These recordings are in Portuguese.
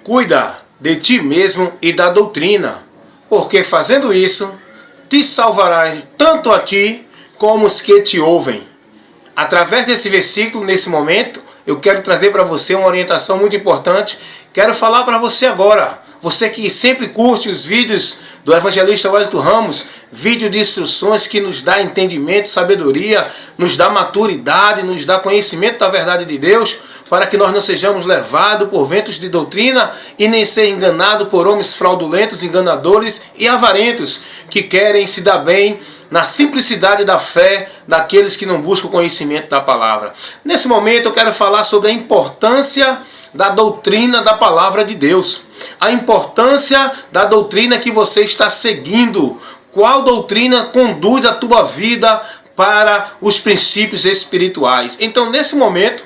Cuida de ti mesmo e da doutrina, porque fazendo isso, te salvarás tanto a ti como os que te ouvem. Através desse versículo, nesse momento, eu quero trazer para você uma orientação muito importante. Quero falar para você agora, você que sempre curte os vídeos do evangelista Wellington Ramos, vídeo de instruções que nos dá entendimento, sabedoria, nos dá maturidade, nos dá conhecimento da verdade de Deus, para que nós não sejamos levados por ventos de doutrina e nem ser enganados por homens fraudulentos, enganadores e avarentos, que querem se dar bem na simplicidade da fé daqueles que não buscam o conhecimento da palavra. Nesse momento eu quero falar sobre a importância da doutrina da palavra de Deus. A importância da doutrina que você está seguindo. Qual doutrina conduz a tua vida para os princípios espirituais? Então, nesse momento,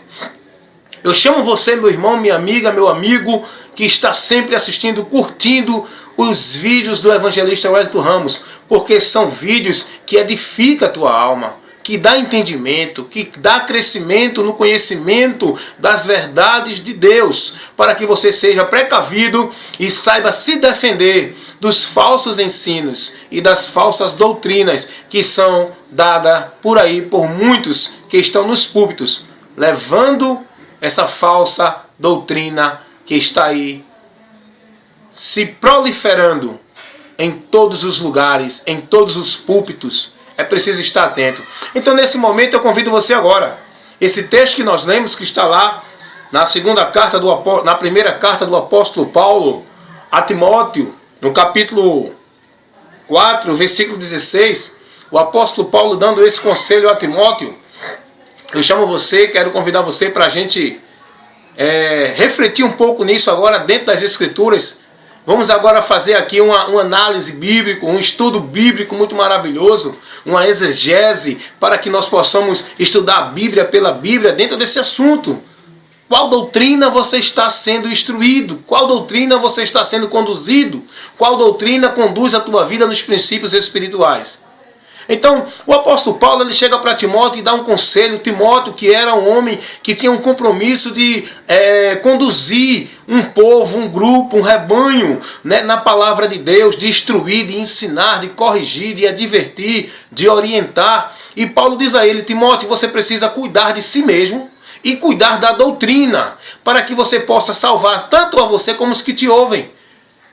eu chamo você, meu irmão, minha amiga, meu amigo, que está sempre assistindo, curtindo os vídeos do evangelista Wellington Ramos, porque são vídeos que edificam a tua alma, que dá entendimento, que dá crescimento no conhecimento das verdades de Deus, para que você seja precavido e saiba se defender dos falsos ensinos e das falsas doutrinas que são dadas por aí por muitos que estão nos púlpitos, levando essa falsa doutrina que está aí se proliferando em todos os lugares, em todos os púlpitos. É preciso estar atento. Então, nesse momento, eu convido você agora. Esse texto que nós lemos, que está lá na primeira carta do apóstolo Paulo a Timóteo, no capítulo 4, versículo 16, o apóstolo Paulo dando esse conselho a Timóteo. Eu chamo você, quero convidar você para a gente refletir um pouco nisso agora dentro das Escrituras. Vamos agora fazer aqui uma análise bíblica, um estudo bíblico muito maravilhoso, uma exegese, para que nós possamos estudar a Bíblia pela Bíblia dentro desse assunto. Qual doutrina você está sendo instruído? Qual doutrina você está sendo conduzido? Qual doutrina conduz a tua vida nos princípios espirituais? Então, o apóstolo Paulo ele chega para Timóteo e dá um conselho. Timóteo, que era um homem que tinha um compromisso de conduzir um povo, um grupo, um rebanho, né, na palavra de Deus, de instruir, de ensinar, de corrigir, de advertir, de orientar. E Paulo diz a ele: Timóteo, você precisa cuidar de si mesmo e cuidar da doutrina, para que você possa salvar tanto a você como os que te ouvem.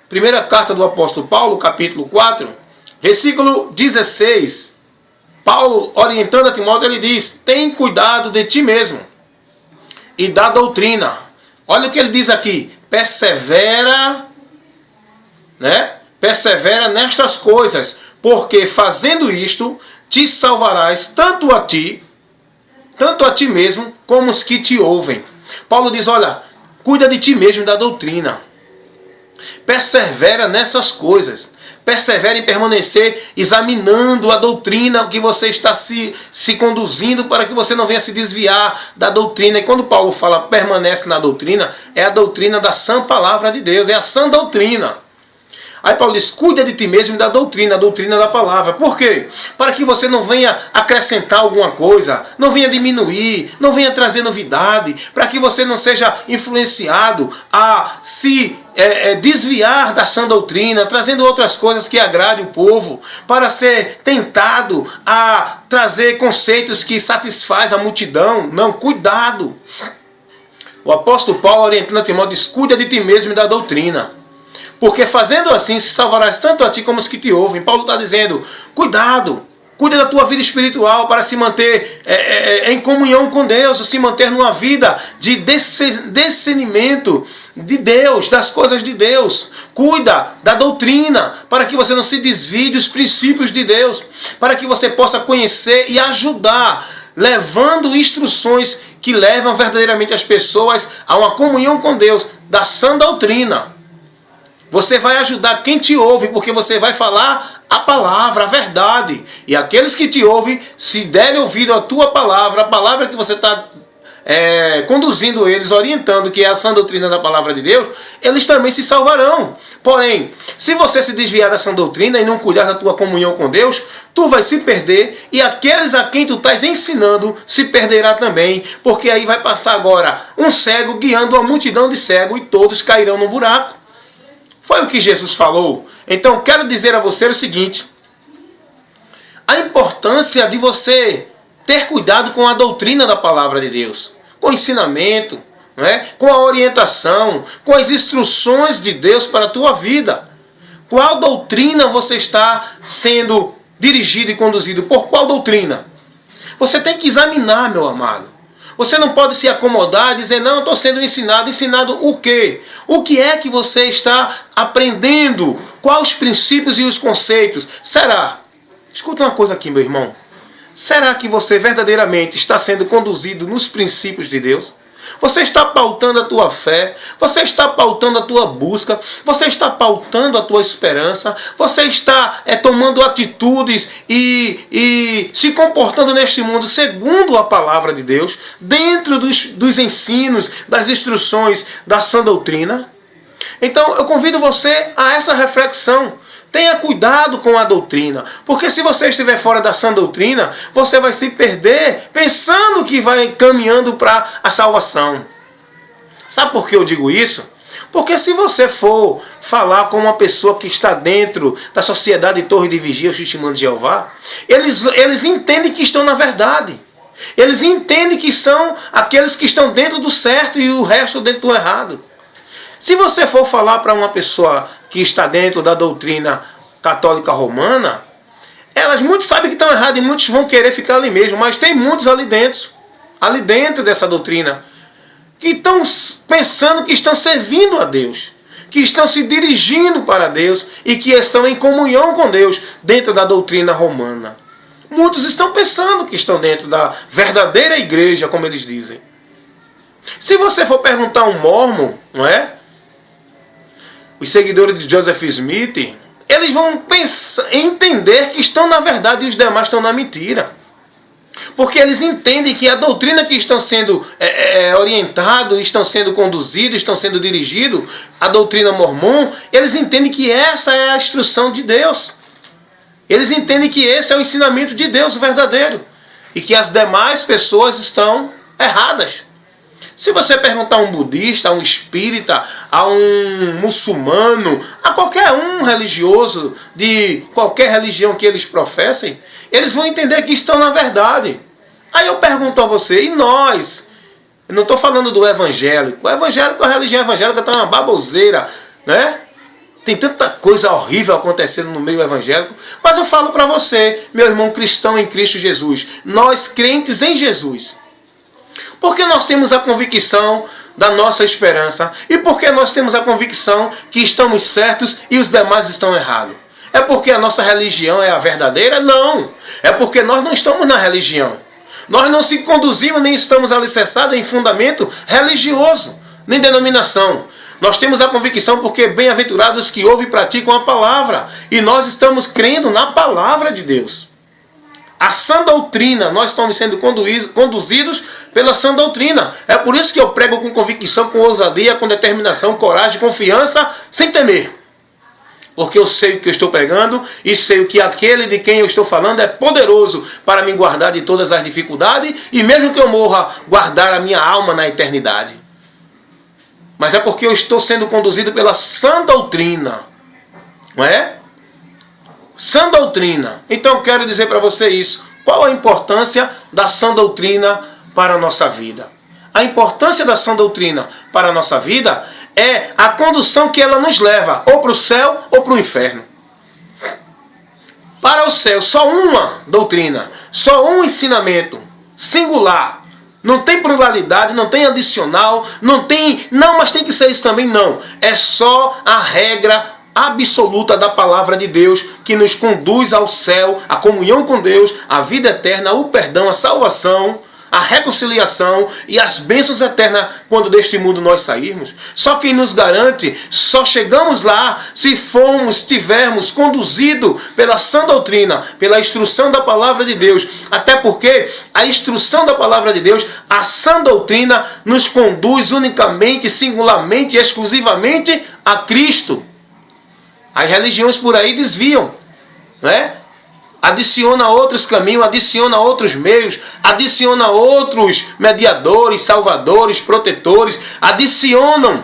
Primeira carta do apóstolo Paulo, capítulo 4, versículo 16, Paulo, orientando a Timóteo, ele diz: tem cuidado de ti mesmo e da doutrina. Olha o que ele diz aqui: persevera, né? Persevera nestas coisas, porque fazendo isto, te salvarás tanto a ti mesmo, como os que te ouvem. Paulo diz: olha, cuida de ti mesmo e da doutrina. Persevera nessas coisas. Persevere em permanecer examinando a doutrina que você está se conduzindo, para que você não venha se desviar da doutrina. E quando Paulo fala permanece na doutrina, é a doutrina da sã palavra de Deus, é a sã doutrina. Aí Paulo diz: cuida de ti mesmo e da doutrina, a doutrina da palavra. Por quê? Para que você não venha acrescentar alguma coisa, não venha diminuir, não venha trazer novidade, para que você não seja influenciado a se desviar da sã doutrina, trazendo outras coisas que agradem o povo, para ser tentado a trazer conceitos que satisfaz a multidão. Não, cuidado. O apóstolo Paulo, orientando a Timóteo, diz: cuida de ti mesmo e da doutrina, porque fazendo assim se salvarás tanto a ti como os que te ouvem. Paulo está dizendo: cuidado, cuida da tua vida espiritual para se manter em comunhão com Deus, se manter numa vida de discernimento de Deus, das coisas de Deus. Cuida da doutrina, para que você não se desvie dos princípios de Deus, para que você possa conhecer e ajudar, levando instruções que levam verdadeiramente as pessoas a uma comunhão com Deus, da sã doutrina. Você vai ajudar quem te ouve, porque você vai falar a palavra, a verdade. E aqueles que te ouvem, se derem ouvido à tua palavra, a palavra que você está conduzindo eles, orientando que é a sã doutrina da palavra de Deus, eles também se salvarão. Porém, se você se desviar da sã doutrina e não cuidar da tua comunhão com Deus, tu vai se perder e aqueles a quem tu estás ensinando se perderá também, porque aí vai passar agora um cego guiando uma multidão de cegos e todos cairão no buraco. Foi o que Jesus falou. Então quero dizer a você o seguinte: a importância de você ter cuidado com a doutrina da palavra de Deus, com o ensinamento, não é? Com a orientação, com as instruções de Deus para a tua vida. Qual doutrina você está sendo dirigido e conduzido? Por qual doutrina? Você tem que examinar, meu amado. Você não pode se acomodar e dizer, não, eu estou sendo ensinado. Ensinado o quê? O que é que você está aprendendo? Quais os princípios e os conceitos? Será? Escuta uma coisa aqui, meu irmão. Será que você verdadeiramente está sendo conduzido nos princípios de Deus? Você está pautando a tua fé, você está pautando a tua busca, você está pautando a tua esperança, você está tomando atitudes e se comportando neste mundo segundo a palavra de Deus, dentro dos ensinos, das instruções da sã doutrina? Então eu convido você a essa reflexão. Tenha cuidado com a doutrina, porque se você estiver fora da sã doutrina, você vai se perder pensando que vai caminhando para a salvação. Sabe por que eu digo isso? Porque se você for falar com uma pessoa que está dentro da sociedade de Torre de Vigia, os Testemunhos de Jeová, eles entendem que estão na verdade. Eles entendem que são aqueles que estão dentro do certo e o resto dentro do errado. Se você for falar para uma pessoa que está dentro da doutrina católica romana, muitos sabem que estão errados e muitos vão querer ficar ali mesmo, mas tem muitos ali dentro dessa doutrina, que estão pensando que estão servindo a Deus, que estão se dirigindo para Deus e que estão em comunhão com Deus dentro da doutrina romana. Muitos estão pensando que estão dentro da verdadeira igreja, como eles dizem. Se você for perguntar a um mormon, não é? Os seguidores de Joseph Smith, eles vão entender que estão na verdade e os demais estão na mentira. Porque eles entendem que a doutrina que estão sendo orientados, estão sendo conduzidos, estão sendo dirigidos, a doutrina mormon, eles entendem que essa é a instrução de Deus. Eles entendem que esse é o ensinamento de Deus verdadeiro. E que as demais pessoas estão erradas. Se você perguntar a um budista, a um espírita, a um muçulmano, a qualquer um religioso de qualquer religião que eles professem, eles vão entender que estão na verdade. Aí eu pergunto a você, e nós? Eu não estou falando do evangélico. O evangélico, a religião evangélica está uma baboseira, né? Tem tanta coisa horrível acontecendo no meio evangélico. Mas eu falo para você, meu irmão cristão em Cristo Jesus, nós crentes em Jesus, porque nós temos a convicção da nossa esperança e porque nós temos a convicção que estamos certos e os demais estão errados. É porque a nossa religião é a verdadeira? Não. É porque nós não estamos na religião. Nós não se conduzimos nem estamos alicerçados em fundamento religioso, nem denominação. Nós temos a convicção porque bem-aventurados que ouvem e praticam a palavra. E nós estamos crendo na palavra de Deus. A sã doutrina, nós estamos sendo conduzidos pela sã doutrina. É por isso que eu prego com convicção, com ousadia, com determinação, coragem, confiança, sem temer. Porque eu sei o que eu estou pregando e sei que aquele de quem eu estou falando é poderoso para me guardar de todas as dificuldades e mesmo que eu morra, guardar a minha alma na eternidade. Mas é porque eu estou sendo conduzido pela sã doutrina. Não é? Sã doutrina. Então eu quero dizer para você isso. Qual a importância da sã doutrina para a nossa vida? A importância da sã doutrina para a nossa vida é a condução que ela nos leva ou para o céu ou para o inferno. Para o céu, só uma doutrina, só um ensinamento singular. Não tem pluralidade, não tem adicional, mas tem que ser isso também, não. É só a regra absoluta da palavra de Deus que nos conduz ao céu, à comunhão com Deus, à vida eterna, o perdão, a salvação, a reconciliação e as bênçãos eternas quando deste mundo nós sairmos. Só quem nos garante, só chegamos lá se tivermos conduzido pela sã doutrina, pela instrução da palavra de Deus. Até porque a instrução da palavra de Deus, a sã doutrina, nos conduz unicamente, singularmente e exclusivamente a Cristo. As religiões por aí desviam, né? Adiciona outros caminhos, adiciona outros meios, adiciona outros mediadores, salvadores, protetores, adicionam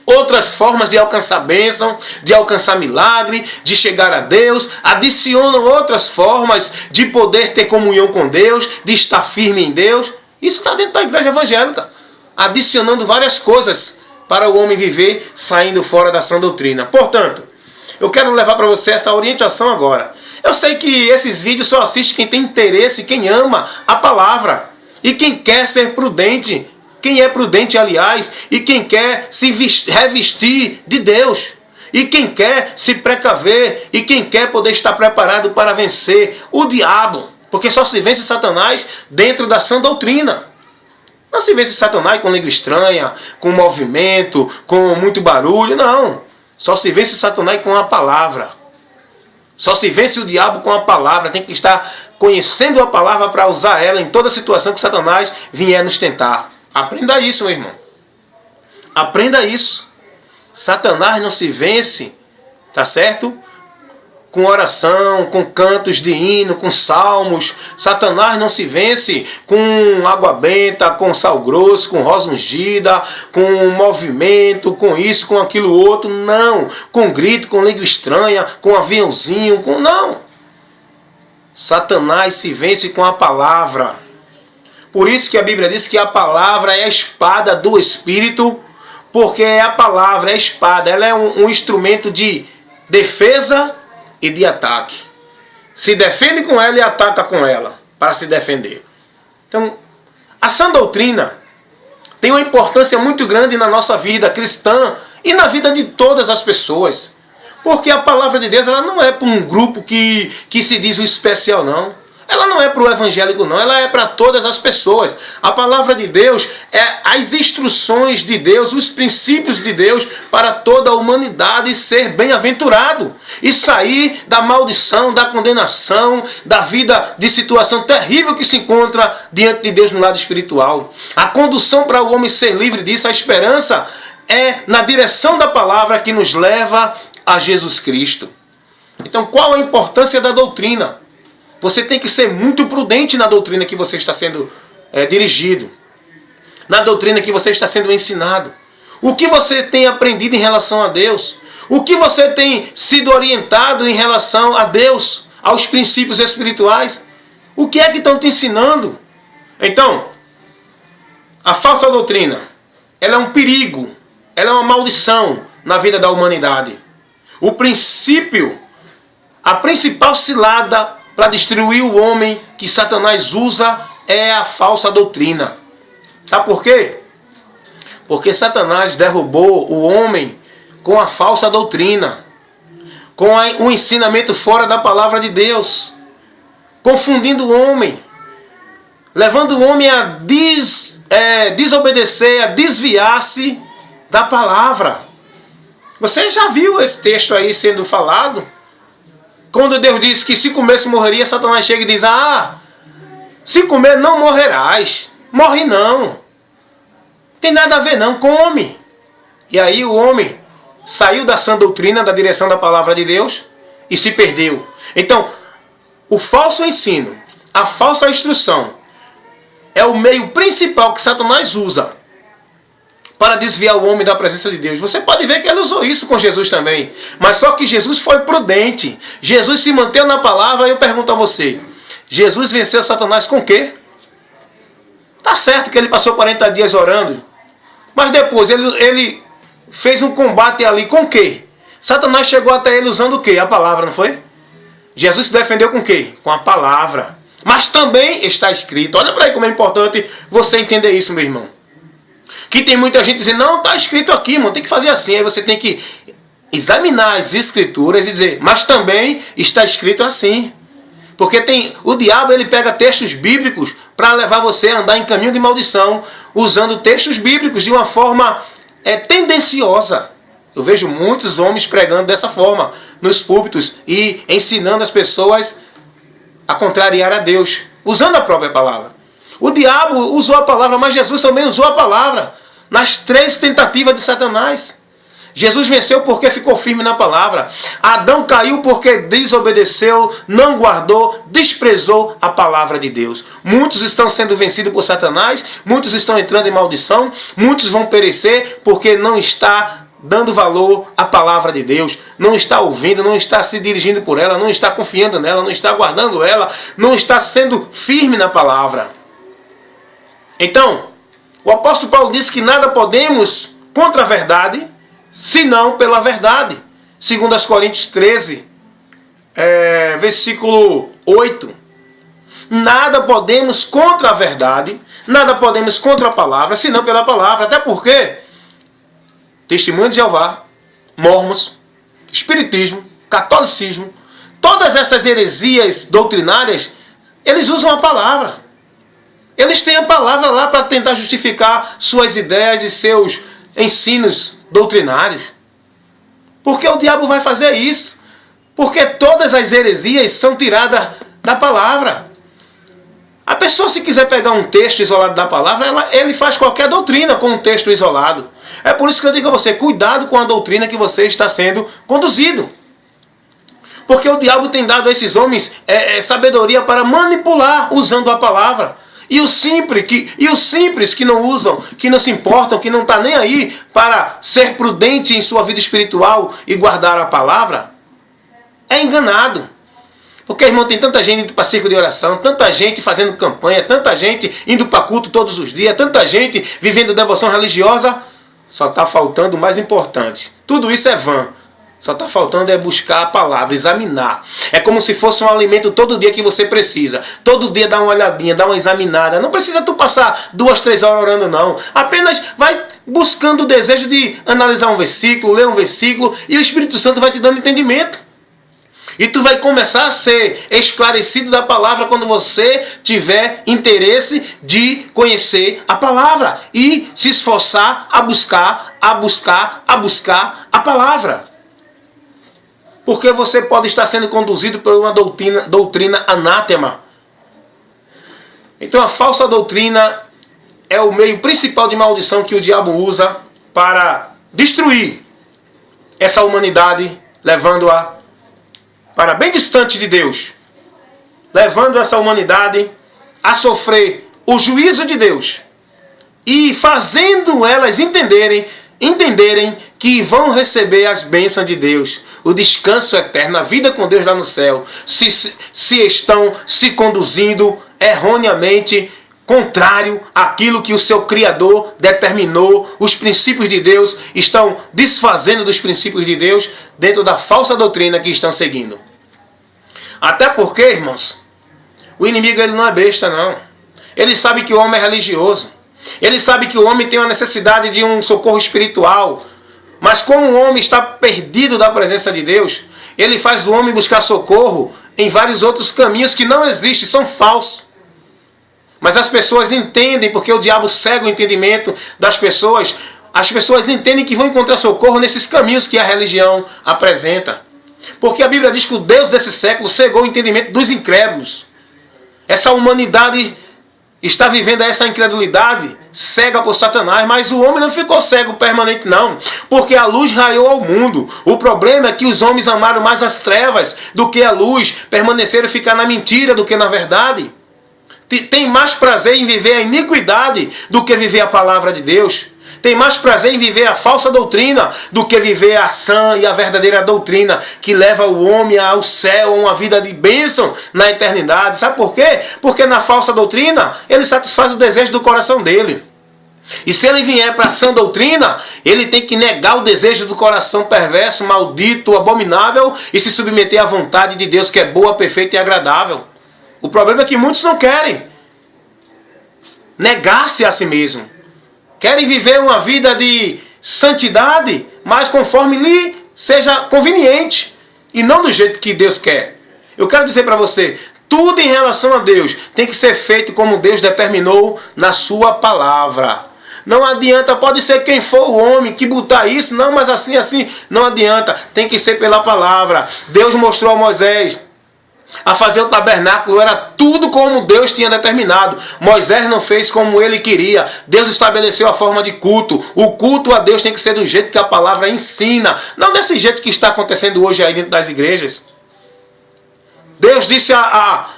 outras formas de alcançar bênção, de alcançar milagre, de chegar a Deus, adicionam outras formas de poder ter comunhão com Deus, de estar firme em Deus. Isso está dentro da igreja evangélica, adicionando várias coisas para o homem viver saindo fora da sã doutrina. Portanto, eu quero levar para você essa orientação agora. Eu sei que esses vídeos só assiste quem tem interesse, quem ama a palavra. E quem quer ser prudente. Quem é prudente, aliás. E quem quer se revestir de Deus. E quem quer se precaver. E quem quer poder estar preparado para vencer o diabo. Porque só se vence Satanás dentro da sã doutrina. Não se vence Satanás com língua estranha, com movimento, com muito barulho. Não. Só se vence Satanás com a palavra. Só se vence o diabo com a palavra. Tem que estar conhecendo a palavra para usar ela em toda situação que Satanás vier nos tentar. Aprenda isso, meu irmão. Aprenda isso. Satanás não se vence, tá certo? Com oração, com cantos de hino, com salmos. Satanás não se vence com água benta, com sal grosso, com rosa ungida, com movimento, com isso, com aquilo outro. Não. Com grito, com língua estranha, com aviãozinho, com... Não. Satanás se vence com a palavra. Por isso que a Bíblia diz que a palavra é a espada do Espírito, porque a palavra é a espada. Ela é um instrumento de defesa e de ataque. Se defende com ela e ataca com ela para se defender. Então, a sã doutrina tem uma importância muito grande na nossa vida cristã e na vida de todas as pessoas. Porque a palavra de Deus ela não é para um grupo que se diz o especial, não. Ela não é para o evangélico, não. Ela é para todas as pessoas. A palavra de Deus é as instruções de Deus, os princípios de Deus para toda a humanidade ser bem-aventurado. E sair da maldição, da condenação, da vida de situação terrível que se encontra diante de Deus no lado espiritual. A condução para o homem ser livre disso, a esperança é na direção da palavra que nos leva a Jesus Cristo. Então, qual a importância da doutrina? Você tem que ser muito prudente na doutrina que você está sendo dirigido. Na doutrina que você está sendo ensinado. O que você tem aprendido em relação a Deus? O que você tem sido orientado em relação a Deus? Aos princípios espirituais? O que é que estão te ensinando? Então, a falsa doutrina, ela é um perigo. Ela é uma maldição na vida da humanidade. O princípio, a principal cilada para destruir o homem que Satanás usa é a falsa doutrina. Sabe por quê? Porque Satanás derrubou o homem com a falsa doutrina, com o ensinamento fora da palavra de Deus, confundindo o homem, levando o homem a desobedecer, a desviar-se da palavra. Você já viu esse texto aí sendo falado? Quando Deus diz que se comer se morreria, Satanás chega e diz, se comer não morrerás. Morre não. Tem nada a ver não, come. E aí o homem saiu da sã doutrina, da direção da palavra de Deus e se perdeu. Então, o falso ensino, a falsa instrução é o meio principal que Satanás usa para desviar o homem da presença de Deus. Você pode ver que ele usou isso com Jesus também. Mas só que Jesus foi prudente. Jesus se manteve na palavra. E eu pergunto a você, Jesus venceu Satanás com o quê? Tá certo que ele passou 40 dias orando. Mas depois ele fez um combate ali com o quê? Satanás chegou até ele usando o quê? A palavra, não foi? Jesus se defendeu com o quê? Com a palavra. Mas também está escrito. Olha para aí como é importante você entender isso, meu irmão. Que tem muita gente dizendo, não, está escrito aqui, irmão, tem que fazer assim. Aí você tem que examinar as escrituras e dizer, mas também está escrito assim. Porque o diabo ele pega textos bíblicos para levar você a andar em caminho de maldição, usando textos bíblicos de uma forma tendenciosa. Eu vejo muitos homens pregando dessa forma nos púlpitos e ensinando as pessoas a contrariar a Deus, usando a própria palavra. O diabo usou a palavra, mas Jesus também usou a palavra nas 3 tentativas de Satanás. Jesus venceu porque ficou firme na palavra. Adão caiu porque desobedeceu, não guardou, desprezou a palavra de Deus. Muitos estão sendo vencidos por Satanás, muitos estão entrando em maldição, muitos vão perecer porque não está dando valor à palavra de Deus, não está ouvindo, não está se dirigindo por ela, não está confiando nela, não está guardando ela, não está sendo firme na palavra. Então, o apóstolo Paulo disse que nada podemos contra a verdade, senão pela verdade. Segundo as Coríntios 13, versículo 8. Nada podemos contra a verdade, nada podemos contra a palavra, senão pela palavra. Até porque Testemunho de Jeová, Mormons, Espiritismo, Catolicismo, todas essas heresias doutrinárias, eles usam a palavra. Eles têm a palavra lá para tentar justificar suas ideias e seus ensinos doutrinários. Porque o diabo vai fazer isso. Porque todas as heresias são tiradas da palavra. A pessoa, se quiser pegar um texto isolado da palavra, ele faz qualquer doutrina com um texto isolado. É por isso que eu digo a você, cuidado com a doutrina que você está sendo conduzido. Porque o diabo tem dado a esses homens sabedoria para manipular usando a palavra. E os simples que não usam, que não se importam, que não está nem aí para ser prudente em sua vida espiritual e guardar a palavra, é enganado. Porque, irmão, tem tanta gente indo para circo de oração, tanta gente fazendo campanha, tanta gente indo para culto todos os dias, tanta gente vivendo devoção religiosa, só está faltando o mais importante. Tudo isso é vã. Só está faltando buscar a palavra, examinar. É como se fosse um alimento todo dia que você precisa. Todo dia dá uma olhadinha, dá uma examinada. Não precisa tu passar 2, 3 horas orando, não. Apenas vai buscando o desejo de analisar um versículo, ler um versículo, e o Espírito Santo vai te dando entendimento. E tu vai começar a ser esclarecido da palavra quando você tiver interesse de conhecer a palavra. E se esforçar a buscar a palavra. Porque você pode estar sendo conduzido por uma doutrina anátema. Então a falsa doutrina é o meio principal de maldição que o diabo usa para destruir essa humanidade, levando-a para bem distante de Deus. Levando essa humanidade a sofrer o juízo de Deus. E fazendo elas entenderem que vão receber as bênçãos de Deus. O descanso eterno, a vida com Deus lá no céu. Se estão se conduzindo erroneamente, contrário àquilo que o seu Criador determinou, os princípios de Deus estão desfazendo dos princípios de Deus dentro da falsa doutrina que estão seguindo. Até porque, irmãos, o inimigo ele não é besta, não. Ele sabe que o homem é religioso. Ele sabe que o homem tem uma necessidade de um socorro espiritual. Mas como o homem está perdido da presença de Deus, ele faz o homem buscar socorro em vários outros caminhos que não existem, são falsos. Mas as pessoas entendem, porque o diabo cega o entendimento das pessoas. As pessoas entendem que vão encontrar socorro nesses caminhos que a religião apresenta. Porque a Bíblia diz que o Deus desse século cegou o entendimento dos incrédulos. Essa humanidade está vivendo essa incredulidade cega por Satanás, mas o homem não ficou cego permanente não, porque a luz raiou ao mundo. O problema é que os homens amaram mais as trevas do que a luz, permaneceram ficar na mentira do que na verdade. Tem mais prazer em viver a iniquidade do que viver a palavra de Deus. Tem mais prazer em viver a falsa doutrina do que viver a sã e a verdadeira doutrina que leva o homem ao céu, a uma vida de bênção na eternidade. Sabe por quê? Porque na falsa doutrina ele satisfaz o desejo do coração dele. E se ele vier para a sã doutrina, ele tem que negar o desejo do coração perverso, maldito, abominável e se submeter à vontade de Deus que é boa, perfeita e agradável. O problema é que muitos não querem negar-se a si mesmo. Querem viver uma vida de santidade, mas conforme lhe seja conveniente. E não do jeito que Deus quer. Eu quero dizer para você, Tudo em relação a Deus tem que ser feito como Deus determinou na sua palavra. Não adianta, pode ser quem for o homem que botar isso, não, mas assim, não adianta. Tem que ser pela palavra. Deus mostrou a Moisés a fazer o tabernáculo, era tudo como Deus tinha determinado. Moisés não fez como ele queria. Deus estabeleceu a forma de culto. O culto a Deus tem que ser do jeito que a palavra ensina, não desse jeito que está acontecendo hoje aí dentro das igrejas. Deus disse a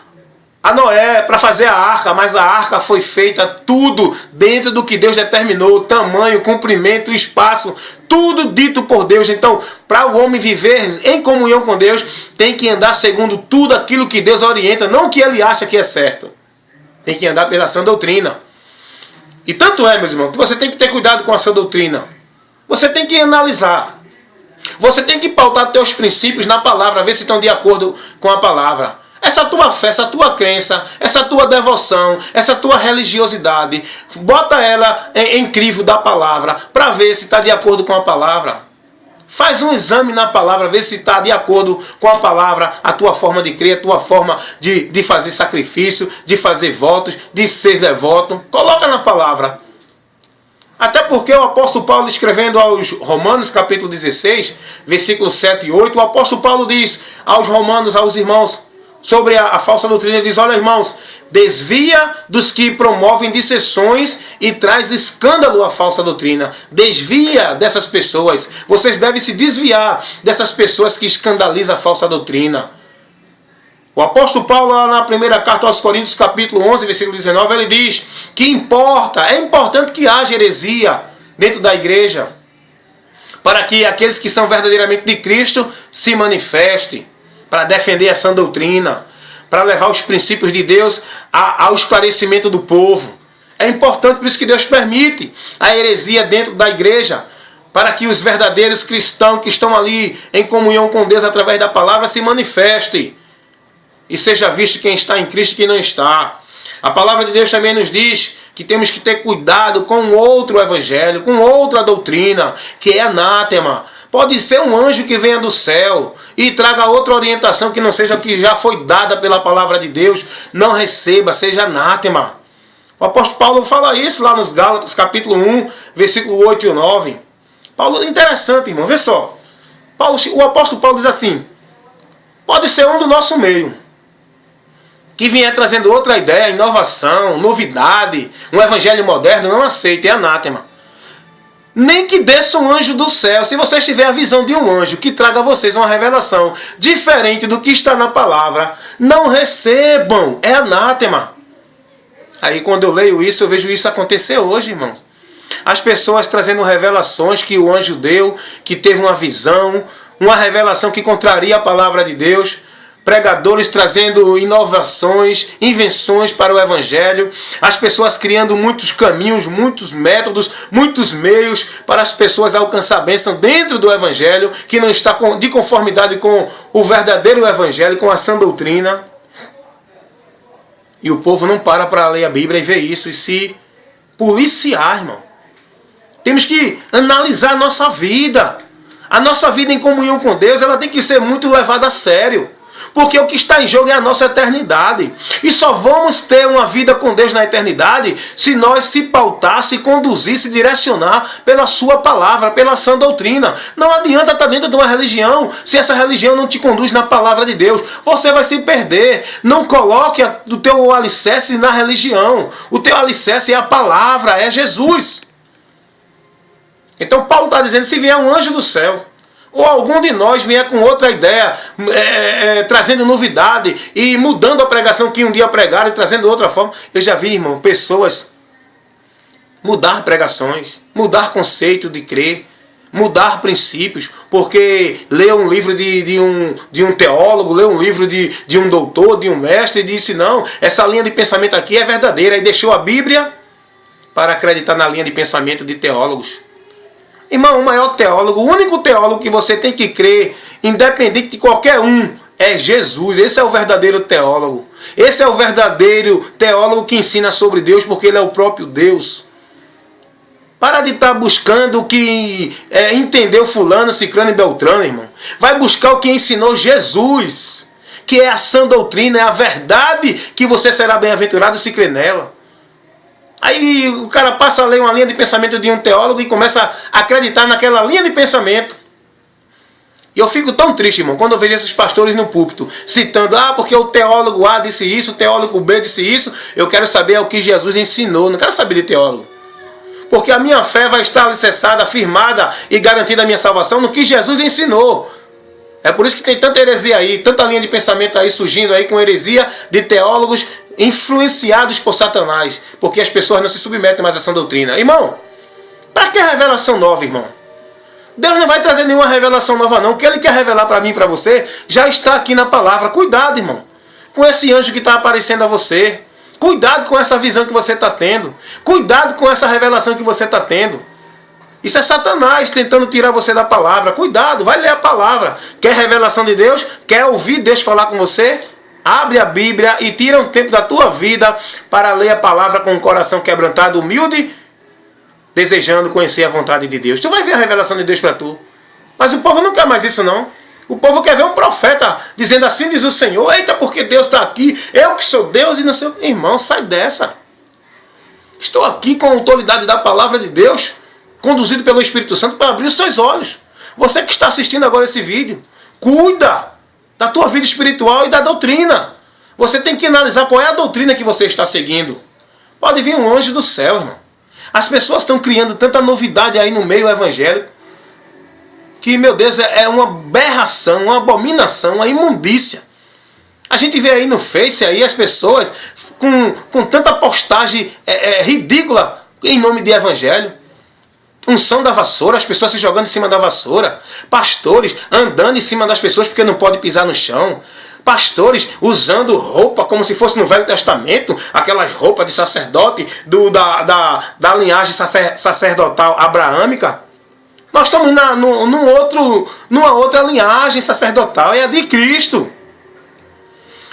Noé para fazer a arca, mas a arca foi feita tudo dentro do que Deus determinou, tamanho, comprimento, espaço, tudo dito por Deus. Então, para o homem viver em comunhão com Deus, tem que andar segundo tudo aquilo que Deus orienta, não o que ele acha que é certo. Tem que andar pela sã doutrina. E tanto é, meus irmãos, que você tem que ter cuidado com a sã doutrina. Você tem que analisar. Você tem que pautar teus princípios na palavra, ver se estão de acordo com a palavra. Essa tua fé, essa tua crença, essa tua devoção, essa tua religiosidade, bota ela em crivo da palavra para ver se está de acordo com a palavra. Faz um exame na palavra, vê se está de acordo com a palavra, a tua forma de crer, a tua forma de fazer sacrifício, de fazer votos, de ser devoto. Coloca na palavra. Até porque o apóstolo Paulo, escrevendo aos Romanos, capítulo 16, versículos 7 e 8, o apóstolo Paulo diz aos romanos, aos irmãos, sobre a falsa doutrina, ele diz: olha, irmãos, desvia dos que promovem dissensões e traz escândalo à falsa doutrina. Desvia dessas pessoas. Vocês devem se desviar dessas pessoas que escandalizam a falsa doutrina. O apóstolo Paulo, lá na primeira carta aos Coríntios, capítulo 11, versículo 19, ele diz que é importante que haja heresia dentro da igreja, para que aqueles que são verdadeiramente de Cristo se manifestem, para defender a sã doutrina, para levar os princípios de Deus ao esclarecimento do povo. É importante, por isso que Deus permite a heresia dentro da igreja, para que os verdadeiros cristãos que estão ali em comunhão com Deus através da palavra se manifestem e seja visto quem está em Cristo e quem não está. A palavra de Deus também nos diz que temos que ter cuidado com outro evangelho, com outra doutrina, que é anátema. Pode ser um anjo que venha do céu e traga outra orientação que não seja o que já foi dada pela palavra de Deus. Não receba, seja anátema. O apóstolo Paulo fala isso lá nos Gálatas, capítulo 1, versículo 8 e 9. Paulo, interessante, irmão, vê só. O apóstolo Paulo diz assim: pode ser um do nosso meio, que vier trazendo outra ideia, inovação, novidade, um evangelho moderno, não aceita, é anátema. Nem que desça um anjo do céu. Se vocês tiverem a visão de um anjo que traga a vocês uma revelação diferente do que está na palavra, não recebam, é anátema. Aí quando eu leio isso, eu vejo isso acontecer hoje, irmãos. As pessoas trazendo revelações que o anjo deu, que teve uma visão, uma revelação que contraria a palavra de Deus. Pregadores trazendo inovações, invenções para o evangelho. As pessoas criando muitos caminhos, muitos métodos, muitos meios para as pessoas alcançar a bênção dentro do evangelho, que não está de conformidade com o verdadeiro evangelho, com a sã doutrina. E o povo não para ler a Bíblia e ver isso e se policiar, irmão. Temos que analisar a nossa vida. A nossa vida em comunhão com Deus, ela tem que ser muito levada a sério. Porque o que está em jogo é a nossa eternidade. E só vamos ter uma vida com Deus na eternidade se nós se pautar, se conduzir, se direcionar pela sua palavra, pela sã doutrina. Não adianta estar dentro de uma religião se essa religião não te conduz na palavra de Deus. Você vai se perder. Não coloque o teu alicerce na religião. O teu alicerce é a palavra, é Jesus. Então Paulo está dizendo, se vier um anjo do céu, ou algum de nós vier com outra ideia, trazendo novidade e mudando a pregação que um dia pregaram e trazendo outra forma. Eu já vi, irmão, pessoas mudar pregações, mudar conceito de crer, mudar princípios, porque leu um livro de um teólogo, leu um livro de um doutor, de um mestre, e disse, não, essa linha de pensamento aqui é verdadeira, e deixou a Bíblia para acreditar na linha de pensamento de teólogos. Irmão, o maior teólogo, o único teólogo que você tem que crer, independente de qualquer um, é Jesus. Esse é o verdadeiro teólogo. Esse é o verdadeiro teólogo que ensina sobre Deus, porque ele é o próprio Deus. Para de estar buscando o que entendeu fulano, ciclano e beltrano, irmão. Vai buscar o que ensinou Jesus, que é a sã doutrina, é a verdade, que você será bem-aventurado se crer nela. Aí o cara passa a ler uma linha de pensamento de um teólogo e começa a acreditar naquela linha de pensamento. E eu fico tão triste, irmão, quando eu vejo esses pastores no púlpito citando, porque o teólogo A disse isso, o teólogo B disse isso. Eu quero saber o que Jesus ensinou, não quero saber de teólogo. Porque a minha fé vai estar alicerçada, firmada e garantida a minha salvação no que Jesus ensinou. É por isso que tem tanta heresia aí, tanta linha de pensamento aí surgindo aí com heresia de teólogos influenciados por Satanás. Porque as pessoas não se submetem mais a essa doutrina. Irmão, para que revelação nova, irmão? Deus não vai trazer nenhuma revelação nova não. O que Ele quer revelar para mim e para você já está aqui na palavra. Cuidado, irmão, com esse anjo que está aparecendo a você. Cuidado com essa visão que você está tendo. Cuidado com essa revelação que você está tendo. Isso é Satanás tentando tirar você da palavra. Cuidado, vai ler a palavra. Quer revelação de Deus? Quer ouvir Deus falar com você? Abre a Bíblia e tira um tempo da tua vida para ler a palavra com o coração quebrantado, humilde, desejando conhecer a vontade de Deus. Tu vai ver a revelação de Deus para tu. Mas o povo não quer mais isso não. O povo quer ver um profeta dizendo assim diz o Senhor. Eita, porque Deus está aqui. Eu que sou Deus e não sei. Irmão, sai dessa. Estou aqui com a autoridade da palavra de Deus, conduzido pelo Espírito Santo, para abrir os seus olhos. Você que está assistindo agora esse vídeo, cuida da tua vida espiritual e da doutrina. Você tem que analisar qual é a doutrina que você está seguindo. Pode vir um anjo do céu, irmão. As pessoas estão criando tanta novidade aí no meio evangélico, que, meu Deus, é uma aberração, uma abominação, uma imundícia. A gente vê aí no Face aí as pessoas com tanta postagem ridícula em nome de evangelho. Unção da vassoura, as pessoas se jogando em cima da vassoura. Pastores andando em cima das pessoas porque não pode pisar no chão. Pastores usando roupa como se fosse no Velho Testamento, aquelas roupas de sacerdote da linhagem sacerdotal abraâmica. Nós estamos numa outra linhagem sacerdotal, é a de Cristo.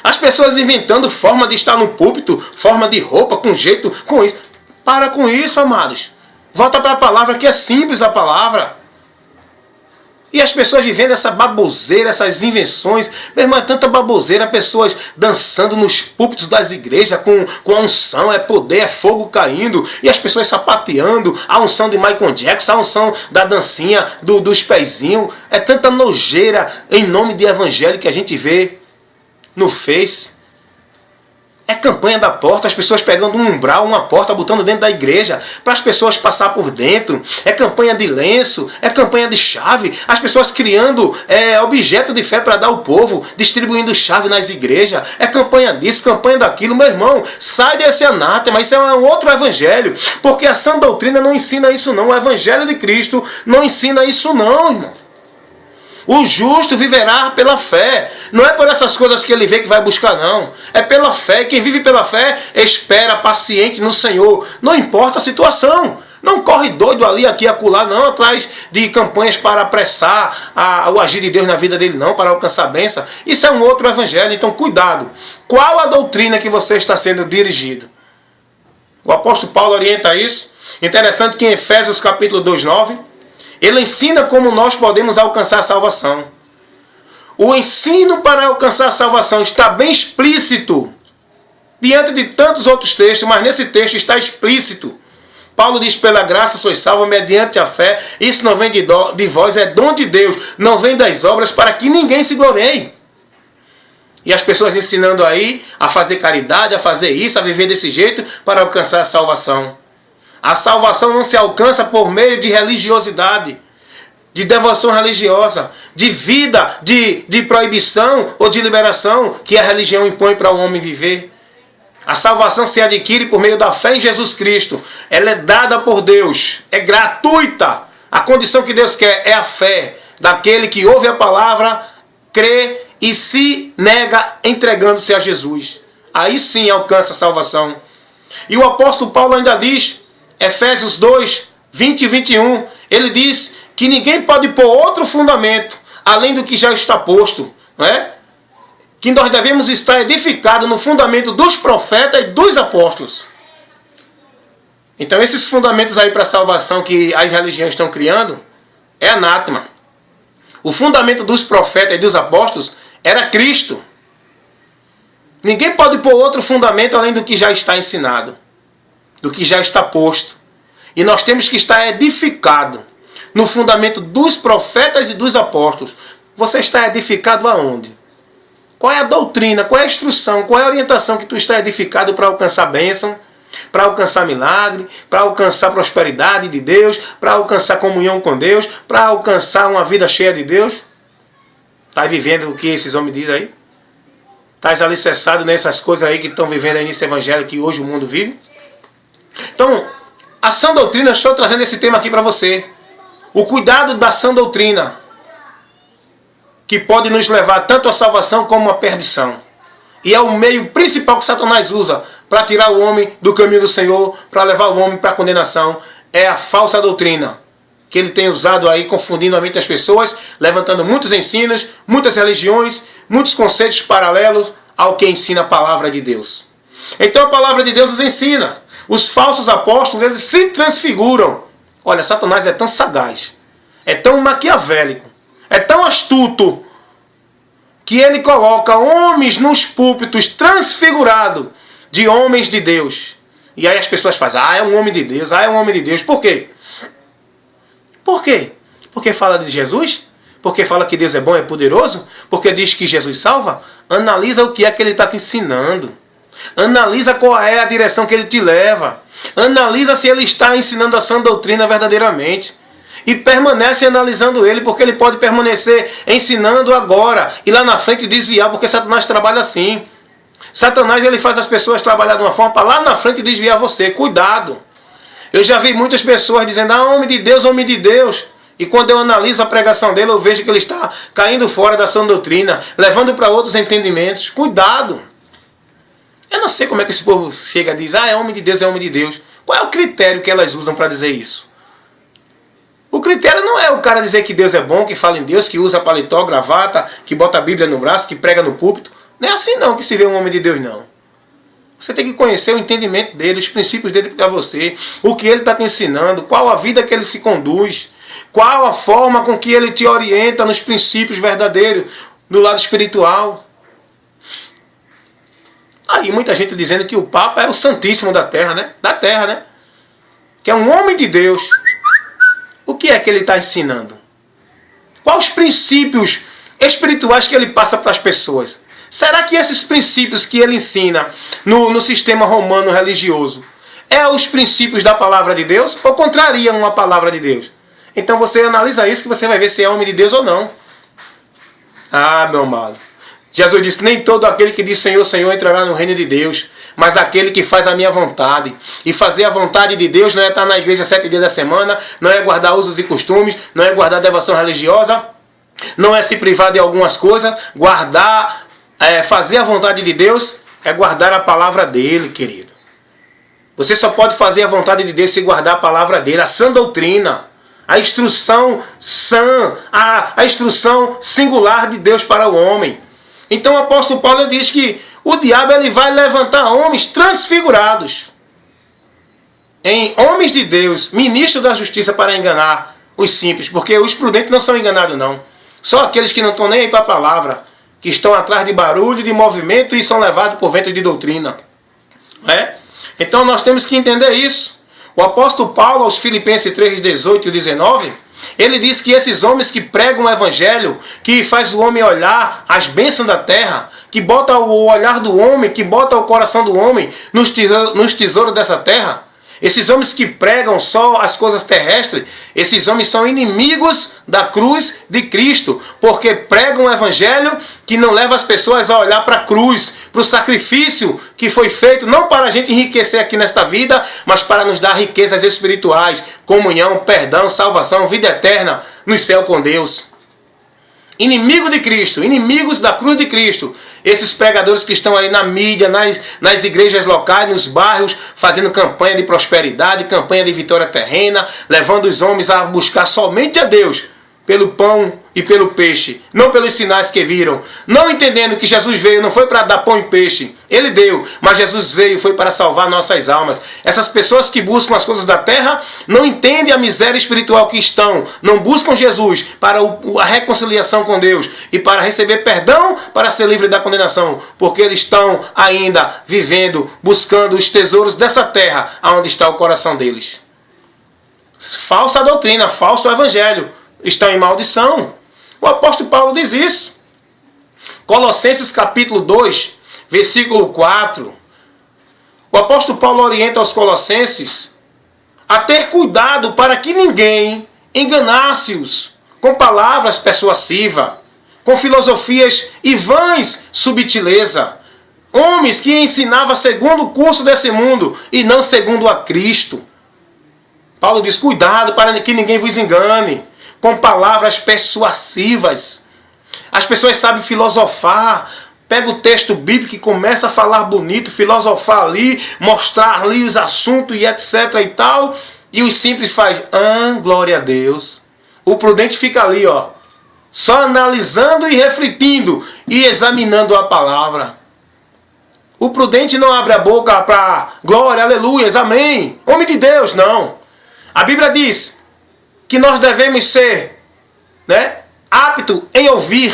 As pessoas inventando forma de estar no púlpito, forma de roupa, com jeito, com isso. Para com isso, amados. Volta para a palavra, que é simples a palavra. E as pessoas vivendo essa baboseira, essas invenções. Meu irmão, é tanta baboseira, pessoas dançando nos púlpitos das igrejas com a unção, é poder, é fogo caindo. E as pessoas sapateando, a unção de Michael Jackson, a unção da dancinha dos pezinhos. É tanta nojeira em nome de evangelho que a gente vê no Face. É campanha da porta, as pessoas pegando um umbral, uma porta, botando dentro da igreja, para as pessoas passar por dentro. É campanha de lenço, é campanha de chave, as pessoas criando objeto de fé para dar ao povo, distribuindo chave nas igrejas. É campanha disso, campanha daquilo. Meu irmão, sai desse anátema, isso é um outro evangelho, porque a sã doutrina não ensina isso não, o evangelho de Cristo não ensina isso não, irmão. O justo viverá pela fé. Não é por essas coisas que ele vê que vai buscar, não. É pela fé. Quem vive pela fé espera paciente no Senhor. Não importa a situação. Não corre doido ali, aqui, acolá, não, atrás de campanhas para apressar o agir de Deus na vida dele, não, para alcançar a bênção. Isso é um outro evangelho, então cuidado. Qual a doutrina que você está sendo dirigido? O apóstolo Paulo orienta isso. Interessante que em Efésios capítulo 2:9, ele ensina como nós podemos alcançar a salvação. O ensino para alcançar a salvação está bem explícito diante de tantos outros textos, mas nesse texto está explícito. Paulo diz, pela graça sois salvos mediante a fé. Isso não vem de vós, é dom de Deus. Não vem das obras para que ninguém se glorie. E as pessoas ensinando aí a fazer caridade, a fazer isso, a viver desse jeito para alcançar a salvação. A salvação não se alcança por meio de religiosidade, de devoção religiosa, de vida, de proibição ou de liberação que a religião impõe para o homem viver. A salvação se adquire por meio da fé em Jesus Cristo. Ela é dada por Deus, é gratuita. A condição que Deus quer é a fé daquele que ouve a palavra, crê e se nega entregando-se a Jesus. Aí sim alcança a salvação. E o apóstolo Paulo ainda diz, Efésios 2, 20 e 21, ele diz que ninguém pode pôr outro fundamento além do que já está posto, não é? Que nós devemos estar edificados no fundamento dos profetas e dos apóstolos. Então esses fundamentos aí para a salvação que as religiões estão criando é anátema. O fundamento dos profetas e dos apóstolos era Cristo. Ninguém pode pôr outro fundamento além do que já está ensinado, do que já está posto. E nós temos que estar edificado no fundamento dos profetas e dos apóstolos. Você está edificado aonde? Qual é a doutrina, qual é a instrução, qual é a orientação que tu está edificado para alcançar bênção, para alcançar milagre, para alcançar prosperidade de Deus, para alcançar comunhão com Deus, para alcançar uma vida cheia de Deus? Está vivendo o que esses homens dizem aí? Estás alicerçado nessas coisas aí que estão vivendo aí nesse evangelho que hoje o mundo vive? Então, a sã doutrina, estou trazendo esse tema aqui para você. O cuidado da sã doutrina, que pode nos levar tanto à salvação como à perdição. E é o meio principal que Satanás usa para tirar o homem do caminho do Senhor, para levar o homem para a condenação. É a falsa doutrina que ele tem usado aí, confundindo a mente das pessoas, levantando muitos ensinos, muitas religiões, muitos conceitos paralelos ao que ensina a palavra de Deus. Então a palavra de Deus nos ensina. Os falsos apóstolos, eles se transfiguram. Olha, Satanás é tão sagaz, é tão maquiavélico, é tão astuto, que ele coloca homens nos púlpitos transfigurados de homens de Deus. E aí as pessoas fazem, é um homem de Deus, é um homem de Deus. Por quê? Por quê? Porque fala de Jesus? Porque fala que Deus é bom, é poderoso? Porque diz que Jesus salva? Analisa o que é que ele está te ensinando. Analisa qual é a direção que ele te leva. Analisa se ele está ensinando a sã doutrina verdadeiramente. E permanece analisando ele, porque ele pode permanecer ensinando agora e lá na frente desviar, porque Satanás trabalha assim. Satanás, ele faz as pessoas trabalhar de uma forma para lá na frente desviar você. Cuidado! Eu já vi muitas pessoas dizendo, homem de Deus, homem de Deus. E quando eu analiso a pregação dele, eu vejo que ele está caindo fora da sã doutrina, levando para outros entendimentos. Cuidado! Eu não sei como é que esse povo chega e diz, é homem de Deus, é homem de Deus. Qual é o critério que elas usam para dizer isso? O critério não é o cara dizer que Deus é bom, que fala em Deus, que usa paletó, gravata, que bota a Bíblia no braço, que prega no púlpito. Não é assim não que se vê um homem de Deus, não. Você tem que conhecer o entendimento dele, os princípios dele para você, o que ele está te ensinando, qual a vida que ele se conduz, qual a forma com que ele te orienta nos princípios verdadeiros, no lado espiritual. Aí muita gente dizendo que o Papa é o Santíssimo da Terra, né? Da Terra, né? Que é um homem de Deus. O que é que ele está ensinando? Quais os princípios espirituais que ele passa para as pessoas? Será que esses princípios que ele ensina no sistema romano religioso é os princípios da palavra de Deus ou contrariam a palavra de Deus? Então você analisa isso que você vai ver se é homem de Deus ou não. Meu amado. Jesus disse, nem todo aquele que diz Senhor, Senhor entrará no reino de Deus, mas aquele que faz a minha vontade. E fazer a vontade de Deus não é estar na igreja 7 dias da semana, não é guardar usos e costumes, não é guardar devoção religiosa, não é se privar de algumas coisas. Fazer a vontade de Deus é guardar a palavra dele, querido. Você só pode fazer a vontade de Deus se guardar a palavra dele, a sã doutrina, a instrução sã, a instrução singular de Deus para o homem. Então o apóstolo Paulo diz que o diabo ele vai levantar homens transfigurados em homens de Deus, ministros da justiça, para enganar os simples, porque os prudentes não são enganados não. Só aqueles que não estão nem aí para a palavra, que estão atrás de barulho, de movimento e são levados por vento de doutrina. Então nós temos que entender isso. O apóstolo Paulo, aos Filipenses 3, 18 e 19, ele diz que esses homens que pregam o evangelho, que faz o homem olhar as bênçãos da terra, que bota o olhar do homem, que bota o coração do homem nos tesouros dessa terra, esses homens que pregam só as coisas terrestres, esses homens são inimigos da cruz de Cristo, porque pregam um evangelho que não leva as pessoas a olhar para a cruz, para o sacrifício que foi feito, não para a gente enriquecer aqui nesta vida, mas para nos dar riquezas espirituais, comunhão, perdão, salvação, vida eterna no céu com Deus. Inimigo de Cristo, inimigos da cruz de Cristo. Esses pregadores que estão aí na mídia, nas igrejas locais, nos bairros, fazendo campanha de prosperidade, campanha de vitória terrena, levando os homens a buscar somente a Deus, pelo pão e pelo peixe, não pelos sinais que viram, não entendendo que Jesus veio, não foi para dar pão e peixe, ele deu, mas Jesus veio, foi para salvar nossas almas. Essas pessoas que buscam as coisas da terra não entendem a miséria espiritual que estão, não buscam Jesus para a reconciliação com Deus e para receber perdão, para ser livre da condenação, porque eles estão ainda vivendo, buscando os tesouros dessa terra, aonde está o coração deles. Falsa doutrina, falso evangelho, estão em maldição. O apóstolo Paulo diz isso. Colossenses capítulo 2, versículo 4. O apóstolo Paulo orienta aos colossenses a ter cuidado para que ninguém enganasse-os com palavras persuasivas, com filosofias e vãs subtileza. Homens que ensinavam segundo o curso desse mundo e não segundo a Cristo. Paulo diz, cuidado para que ninguém vos engane com palavras persuasivas. As pessoas sabem filosofar. Pega o texto bíblico e começa a falar bonito, filosofar ali, mostrar ali os assuntos e etc e tal. E os simples faz, glória a Deus. O prudente fica ali, ó, só analisando e refletindo e examinando a palavra. O prudente não abre a boca para glória, aleluias, amém. Homem de Deus, não. A Bíblia diz que nós devemos ser, apto em ouvir,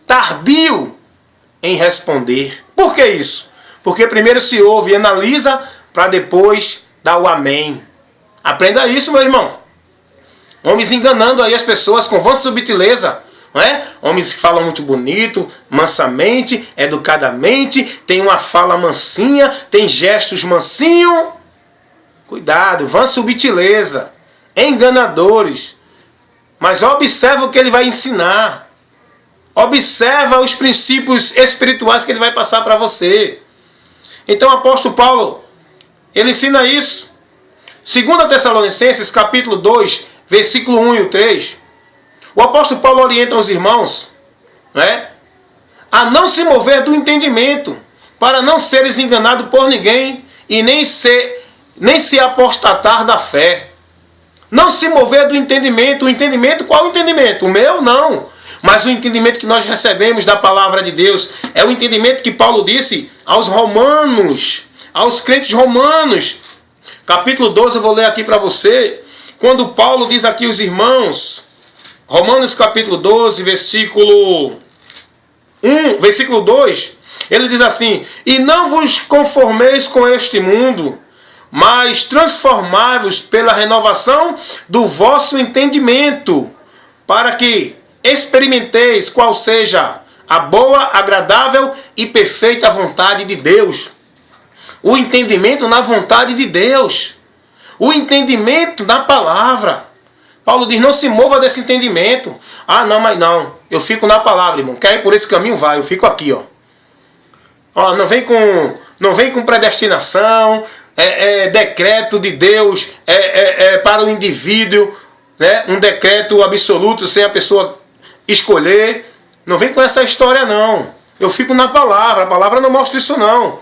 tardio em responder. Por que isso? Porque primeiro se ouve e analisa para depois dar o amém. Aprenda isso, meu irmão. Homens enganando aí as pessoas com vã subtileza. Não é? Homens que falam muito bonito, mansamente, educadamente, tem uma fala mansinha, tem gestos mansinho. Cuidado, vã subtileza. Enganadores. Mas observa o que ele vai ensinar. Observa os princípios espirituais que ele vai passar para você. Então o apóstolo Paulo, ele ensina isso. 2 Tessalonicenses capítulo 2, versículo 1 e 3. O apóstolo Paulo orienta os irmãos, a não se mover do entendimento, para não seres enganados por ninguém e nem se apostatar da fé. Não se mover do entendimento. O entendimento, qual o entendimento? O meu? Não. Mas o entendimento que nós recebemos da palavra de Deus é o entendimento que Paulo disse aos romanos, aos crentes romanos. Capítulo 12, eu vou ler aqui para você. Quando Paulo diz aqui aos irmãos, Romanos capítulo 12, versículo 2, ele diz assim, e não vos conformeis com este mundo, mas transformai-vos pela renovação do vosso entendimento, para que experimenteis qual seja a boa, agradável e perfeita vontade de Deus. O entendimento na vontade de Deus. O entendimento na palavra. Paulo diz, não se mova desse entendimento. Não, mas não. Eu fico na palavra, irmão. Quer ir por esse caminho? Vai. Eu fico aqui, ó. Não vem com predestinação, decreto de Deus para o indivíduo, um decreto absoluto sem a pessoa escolher. Não vem com essa história, não. Eu fico na palavra. A palavra não mostra isso, não.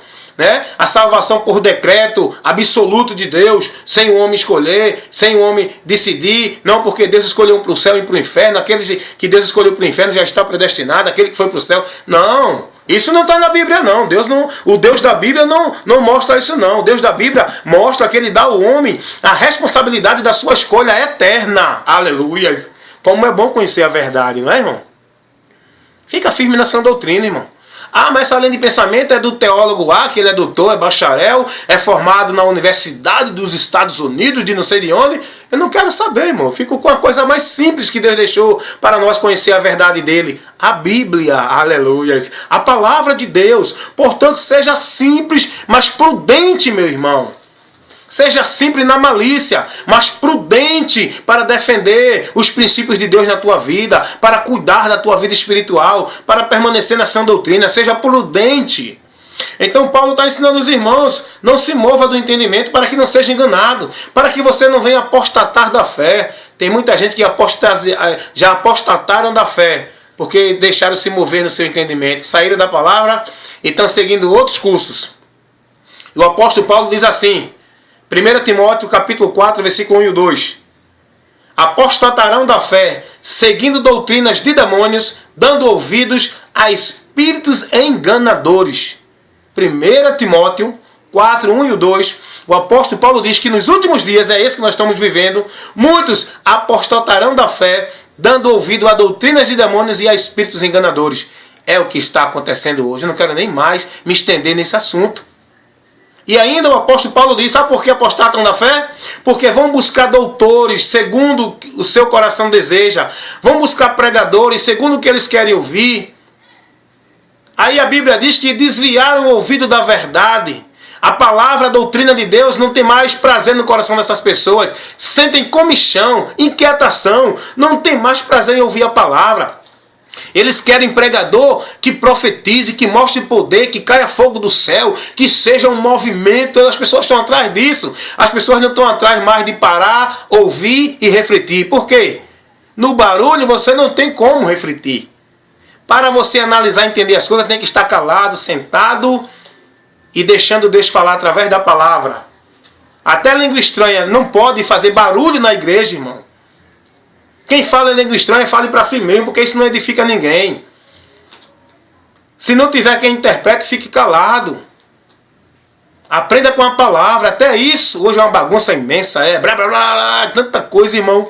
A salvação por decreto absoluto de Deus, sem o homem escolher, sem o homem decidir, não porque Deus escolheu para o céu e para o inferno, aquele que Deus escolheu para o inferno já está predestinado, aquele que foi para o céu, não, isso não está na Bíblia não, o Deus da Bíblia não mostra isso não, o Deus da Bíblia mostra que ele dá ao homem a responsabilidade da sua escolha eterna, aleluias, como é bom conhecer a verdade, não é, irmão? Fica firme nessa doutrina, irmão. Mas essa linha de pensamento é do teólogo A, que ele é doutor, é bacharel, é formado na Universidade dos Estados Unidos, de não sei de onde. Eu não quero saber, irmão. Eu fico com a coisa mais simples que Deus deixou para nós conhecer a verdade dele. A Bíblia, aleluias. A palavra de Deus. Portanto, seja simples, mas prudente, meu irmão. Seja simples na malícia, mas prudente para defender os princípios de Deus na tua vida, para cuidar da tua vida espiritual, para permanecer na sã doutrina. Seja prudente. Então Paulo está ensinando os irmãos, não se mova do entendimento para que não seja enganado, para que você não venha apostatar da fé. Tem muita gente que já apostataram da fé, porque deixaram se mover no seu entendimento, saíram da palavra e estão seguindo outros cursos. O apóstolo Paulo diz assim, 1 Timóteo capítulo 4, versículo 1 e 2. apostatarão da fé, seguindo doutrinas de demônios, dando ouvidos a espíritos enganadores. 1 Timóteo 4, 1 e 2, o apóstolo Paulo diz que nos últimos dias, é esse que nós estamos vivendo, muitos apostatarão da fé, dando ouvido a doutrinas de demônios e a espíritos enganadores. É o que está acontecendo hoje. Eu não quero nem mais me estender nesse assunto. E ainda o apóstolo Paulo diz, sabe por que apostatam da fé? Porque vão buscar doutores segundo o seu coração deseja. Vão buscar pregadores segundo o que eles querem ouvir. Aí a Bíblia diz que desviaram o ouvido da verdade. A palavra, a doutrina de Deus não tem mais prazer no coração dessas pessoas. Sentem comichão, inquietação. Não tem mais prazer em ouvir a palavra. Eles querem pregador que profetize, que mostre poder, que caia fogo do céu, que seja um movimento. As pessoas estão atrás disso. As pessoas não estão atrás mais de parar, ouvir e refletir. Por quê? No barulho você não tem como refletir. Para você analisar e entender as coisas, tem que estar calado, sentado e deixando Deus falar através da palavra. Até língua estranha não pode fazer barulho na igreja, irmão. Quem fala em língua estranha, fale para si mesmo, porque isso não edifica ninguém. Se não tiver quem interprete, fique calado. Aprenda com a palavra. Até isso, hoje é uma bagunça imensa, blá blá blá, tanta coisa, irmão.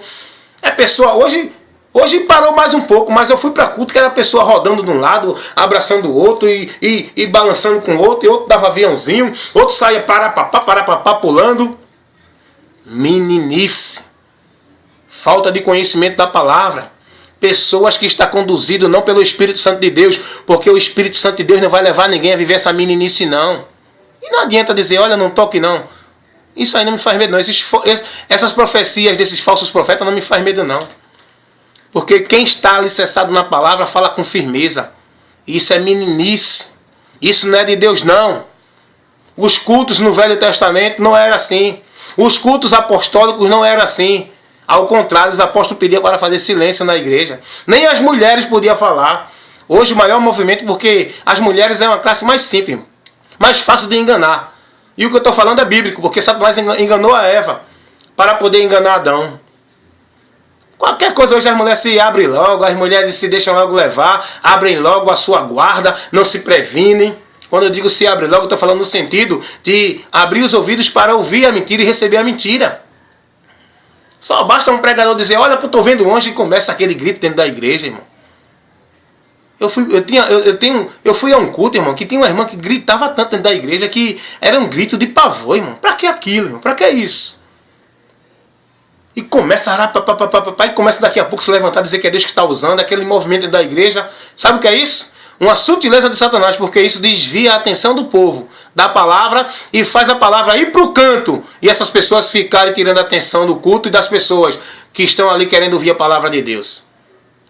É pessoa, hoje parou mais um pouco, mas eu fui para culto que era a pessoa rodando de um lado, abraçando o outro e balançando com o outro, e outro dava aviãozinho, outro saía parapapá, pulando. Meninice. Falta de conhecimento da palavra. Pessoas que estão conduzidas não pelo Espírito Santo de Deus, porque o Espírito Santo de Deus não vai levar ninguém a viver essa meninice, não. E não adianta dizer, olha, não toque não. Isso aí não me faz medo, não. Essas profecias desses falsos profetas não me faz medo, não. Porque quem está alicerçado na palavra fala com firmeza. Isso é meninice. Isso não é de Deus, não. Os cultos no Velho Testamento não eram assim. Os cultos apostólicos não eram assim. Ao contrário, os apóstolos pediam para fazer silêncio na igreja. Nem as mulheres podiam falar. Hoje o maior movimento, porque as mulheres é uma classe mais simples, mais fácil de enganar. E o que eu estou falando é bíblico, porque Satanás enganou a Eva para poder enganar Adão. Qualquer coisa hoje as mulheres se abrem logo, as mulheres se deixam logo levar, abrem logo a sua guarda, não se previnem. Quando eu digo se abre logo, eu estou falando no sentido de abrir os ouvidos para ouvir a mentira e receber a mentira. Só basta um pregador dizer, olha que eu estou vendo longe, e começa aquele grito dentro da igreja, irmão. Eu fui a um culto, irmão, que tinha uma irmã que gritava tanto dentro da igreja que era um grito de pavor, irmão. Pra que aquilo, irmão? Pra que isso? E começa a e começa daqui a pouco se levantar e dizer que é Deus que está usando, aquele movimento dentro da igreja. Sabe o que é isso? Uma sutileza de Satanás, porque isso desvia a atenção do povo da palavra e faz a palavra ir para o canto. E essas pessoas ficarem tirando a atenção do culto e das pessoas que estão ali querendo ouvir a palavra de Deus.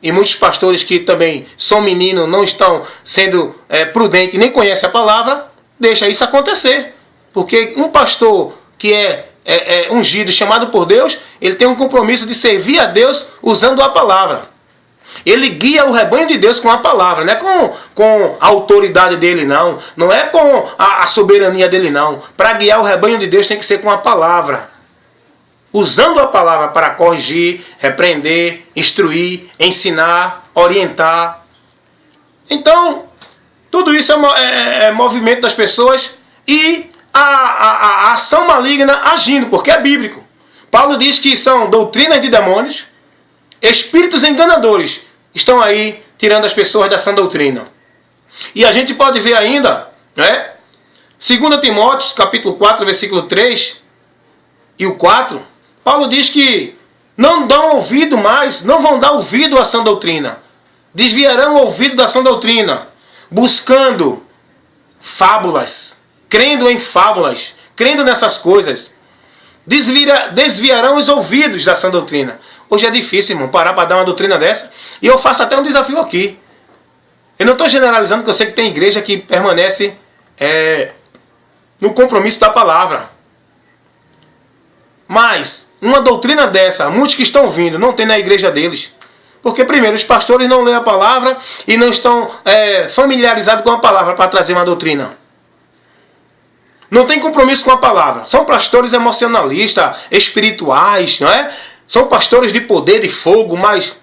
E muitos pastores que também são meninos, não estão sendo prudentes, nem conhecem a palavra, deixa isso acontecer. Porque um pastor que é ungido, chamado por Deus, ele tem um compromisso de servir a Deus usando a palavra. Ele guia o rebanho de Deus com a palavra, não é com a autoridade dele, não. Não é com a soberania dele, não. Para guiar o rebanho de Deus tem que ser com a palavra. Usando a palavra para corrigir, repreender, instruir, ensinar, orientar. Então, tudo isso é movimento das pessoas e a ação maligna agindo, porque é bíblico. Paulo diz que são doutrinas de demônios, espíritos enganadores estão aí tirando as pessoas dessa doutrina. E a gente pode ver ainda, 2 Timóteo, capítulo 4, versículo 3 e o 4, Paulo diz que não dão ouvido mais, não vão dar ouvido à sã doutrina. Desviarão o ouvido da sã doutrina, buscando fábulas, crendo em fábulas, crendo nessas coisas. Desviarão os ouvidos da sã doutrina. Hoje é difícil, irmão, parar para dar uma doutrina dessa. E eu faço até um desafio aqui. Eu não estou generalizando, porque eu sei que tem igreja que permanece no compromisso da palavra. Mas, uma doutrina dessa, muitos que estão vindo, não tem na igreja deles. Porque, primeiro, os pastores não leem a palavra e não estão familiarizados com a palavra para trazer uma doutrina. Não tem compromisso com a palavra. São pastores emocionalistas, espirituais, não é? São pastores de poder, de fogo, mas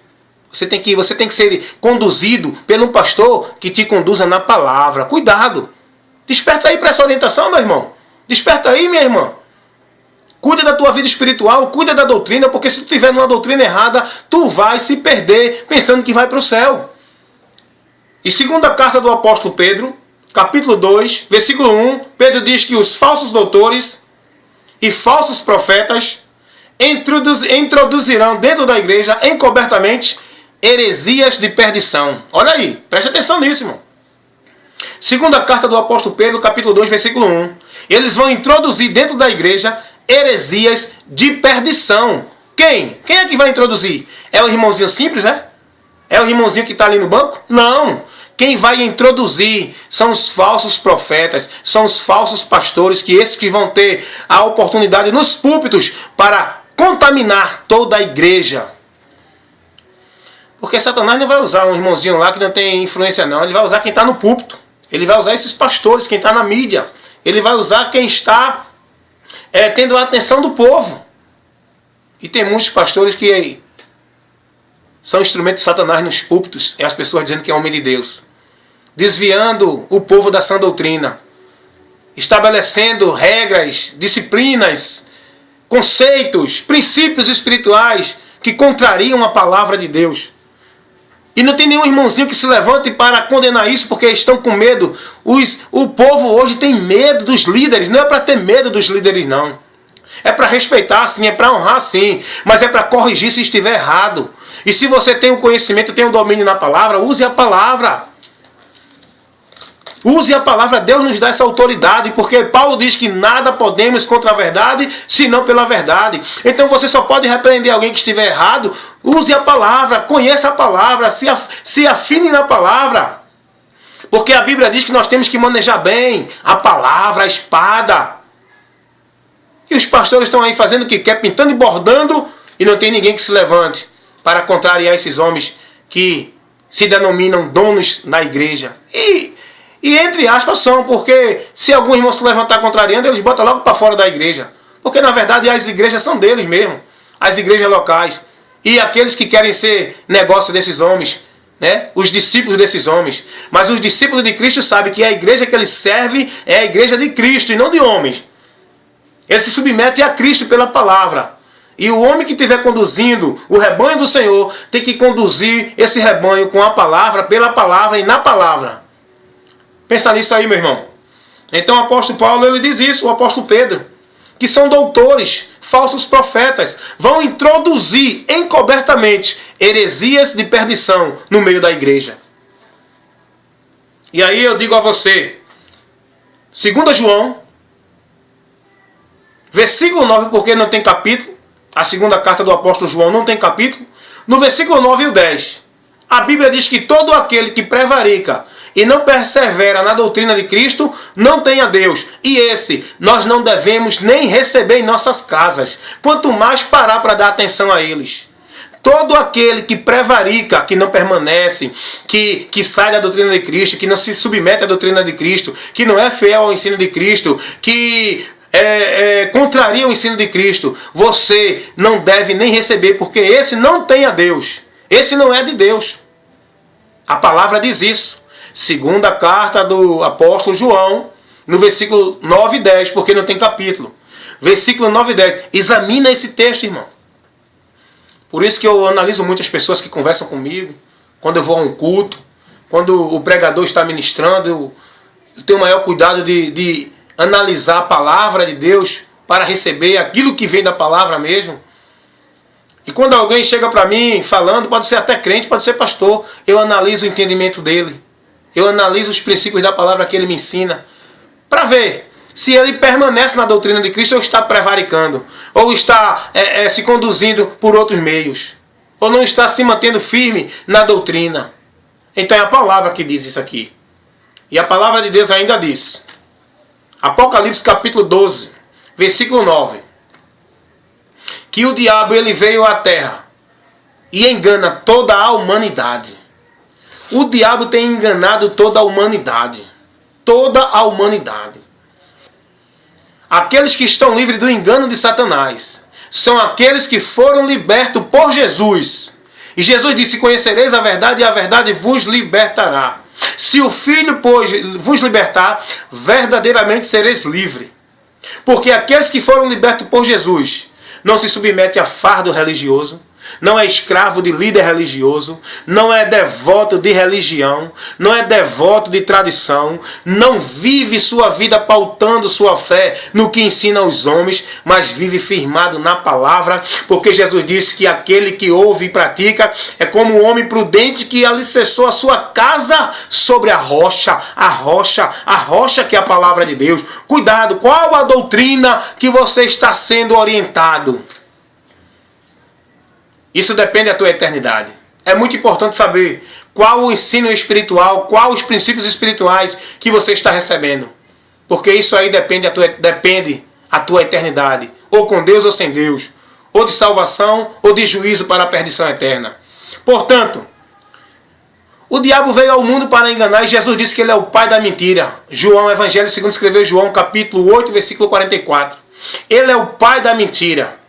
você tem que ser conduzido por um pastor que te conduza na palavra. Cuidado. Desperta aí para essa orientação, meu irmão. Desperta aí, minha irmã. Cuida da tua vida espiritual, cuida da doutrina, porque se tu estiver numa doutrina errada, tu vai se perder pensando que vai para o céu. E segunda carta do apóstolo Pedro, capítulo 2, versículo 1, Pedro diz que os falsos doutores e falsos profetas introduzirão dentro da igreja, encobertamente, heresias de perdição. Olha aí, preste atenção nisso, irmão. Segunda carta do apóstolo Pedro, capítulo 2, versículo 1. Eles vão introduzir dentro da igreja heresias de perdição. Quem? Quem é que vai introduzir? É o irmãozinho simples, né? É o irmãozinho que está ali no banco? Não. Quem vai introduzir são os falsos profetas, são os falsos pastores, esses que vão ter a oportunidade nos púlpitos para contaminar toda a igreja. Porque Satanás não vai usar um irmãozinho lá que não tem influência não. Ele vai usar quem está no púlpito. Ele vai usar esses pastores, quem está na mídia. Ele vai usar quem está tendo a atenção do povo. E tem muitos pastores que são instrumentos de Satanás nos púlpitos. É as pessoas dizendo que é homem de Deus. Desviando o povo da sã doutrina. Estabelecendo regras, disciplinas, conceitos, princípios espirituais que contrariam a palavra de Deus. E não tem nenhum irmãozinho que se levante para condenar isso porque estão com medo. O povo hoje tem medo dos líderes. Não é para ter medo dos líderes, não. É para respeitar, sim. É para honrar, sim. Mas é para corrigir se estiver errado. E se você tem o conhecimento, tem o domínio na palavra, use a palavra. Use a palavra. Deus nos dá essa autoridade. Porque Paulo diz que nada podemos contra a verdade, senão pela verdade. Então você só pode repreender alguém que estiver errado. Use a palavra, conheça a palavra, se afine na palavra. Porque a Bíblia diz que nós temos que manejar bem a palavra, a espada. E os pastores estão aí fazendo o que quer, pintando e bordando, e não tem ninguém que se levante para contrariar esses homens que se denominam donos na igreja. E entre aspas são, porque se algum irmão se levantar contrariando, eles botam logo para fora da igreja. Porque na verdade as igrejas são deles mesmo, as igrejas locais. E aqueles que querem ser negócio desses homens, né? Os discípulos desses homens. Mas os discípulos de Cristo sabem que a igreja que eles servem é a igreja de Cristo e não de homens. Eles se submetem a Cristo pela palavra. E o homem que estiver conduzindo o rebanho do Senhor tem que conduzir esse rebanho com a palavra, pela palavra e na palavra. Pensa nisso aí, meu irmão. Então o apóstolo Paulo ele diz isso, o apóstolo Pedro, que são doutores, falsos profetas, vão introduzir encobertamente heresias de perdição no meio da igreja. E aí eu digo a você, 2 João, versículo 9, porque não tem capítulo, a segunda carta do apóstolo João não tem capítulo, no versículo 9 e o 10, a Bíblia diz que todo aquele que prevarica e não persevera na doutrina de Cristo, não tem a Deus. E esse nós não devemos nem receber em nossas casas, quanto mais parar para dar atenção a eles. Todo aquele que prevarica, que não permanece, que sai da doutrina de Cristo, que não se submete à doutrina de Cristo, que não é fiel ao ensino de Cristo, que contraria o ensino de Cristo, você não deve nem receber, porque esse não tem a Deus. Esse não é de Deus. A palavra diz isso. Segunda carta do apóstolo João, no versículo 9 e 10, porque não tem capítulo. Versículo 9 e 10. Examina esse texto, irmão. Por isso que eu analiso muitas pessoas que conversam comigo, quando eu vou a um culto, quando o pregador está ministrando, eu tenho o maior cuidado de analisar a palavra de Deus para receber aquilo que vem da palavra mesmo. E quando alguém chega para mim falando, pode ser até crente, pode ser pastor, eu analiso o entendimento dele. Eu analiso os princípios da palavra que ele me ensina, para ver se ele permanece na doutrina de Cristo ou está prevaricando, ou está se conduzindo por outros meios, ou não está se mantendo firme na doutrina. Então é a palavra que diz isso aqui. E a palavra de Deus ainda diz, Apocalipse capítulo 12, versículo 9, que o diabo ele veio à terra e engana toda a humanidade. O diabo tem enganado toda a humanidade. Toda a humanidade. Aqueles que estão livres do engano de Satanás são aqueles que foram libertos por Jesus. E Jesus disse: conhecereis a verdade e a verdade vos libertará. Se o Filho, pois, vos libertar, verdadeiramente sereis livres. Porque aqueles que foram libertos por Jesus não se submetem a fardo religioso, não é escravo de líder religioso, não é devoto de religião, não é devoto de tradição, não vive sua vida pautando sua fé no que ensina os homens, mas vive firmado na palavra, porque Jesus disse que aquele que ouve e pratica é como um homem prudente que alicerçou a sua casa sobre a rocha que é a palavra de Deus. Cuidado, qual a doutrina que você está sendo orientado? Isso depende da tua eternidade. É muito importante saber qual o ensino espiritual, quais os princípios espirituais que você está recebendo. Porque isso aí depende a tua eternidade. Ou com Deus ou sem Deus. Ou de salvação ou de juízo para a perdição eterna. Portanto, o diabo veio ao mundo para enganar e Jesus disse que ele é o pai da mentira. João, Evangelho segundo escreveu João, capítulo 8, versículo 44. Ele é o pai da mentira.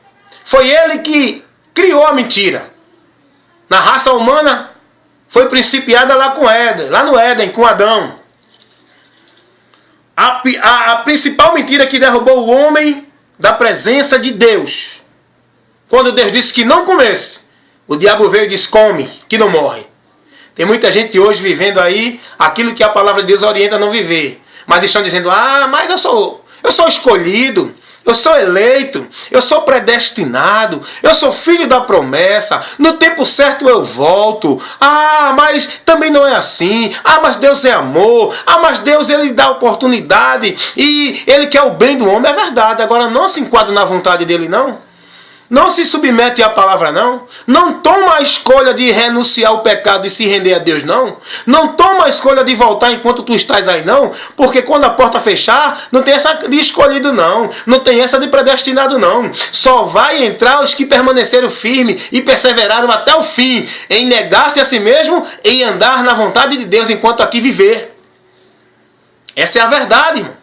Foi ele que criou a mentira. Na raça humana foi principiada lá no Éden, com Adão. A principal mentira que derrubou o homem da presença de Deus. Quando Deus disse que não comesse, o diabo veio e disse: come, que não morre. Tem muita gente hoje vivendo aí aquilo que a palavra de Deus orienta a não viver. Mas estão dizendo: mas eu sou escolhido. Eu sou eleito, eu sou predestinado, eu sou filho da promessa, no tempo certo eu volto. Mas também não é assim. Mas Deus é amor. Mas Deus ele dá oportunidade e ele quer o bem do homem. É verdade, agora não se enquadra na vontade dele não. Não se submete à palavra não. Não toma a escolha de renunciar ao pecado e se render a Deus não. Não toma a escolha de voltar enquanto tu estás aí não. Porque quando a porta fechar, não tem essa de escolhido não. Não tem essa de predestinado não. Só vai entrar os que permaneceram firmes e perseveraram até o fim. Em negar-se a si mesmo e andar na vontade de Deus enquanto aqui viver. Essa é a verdade, irmão.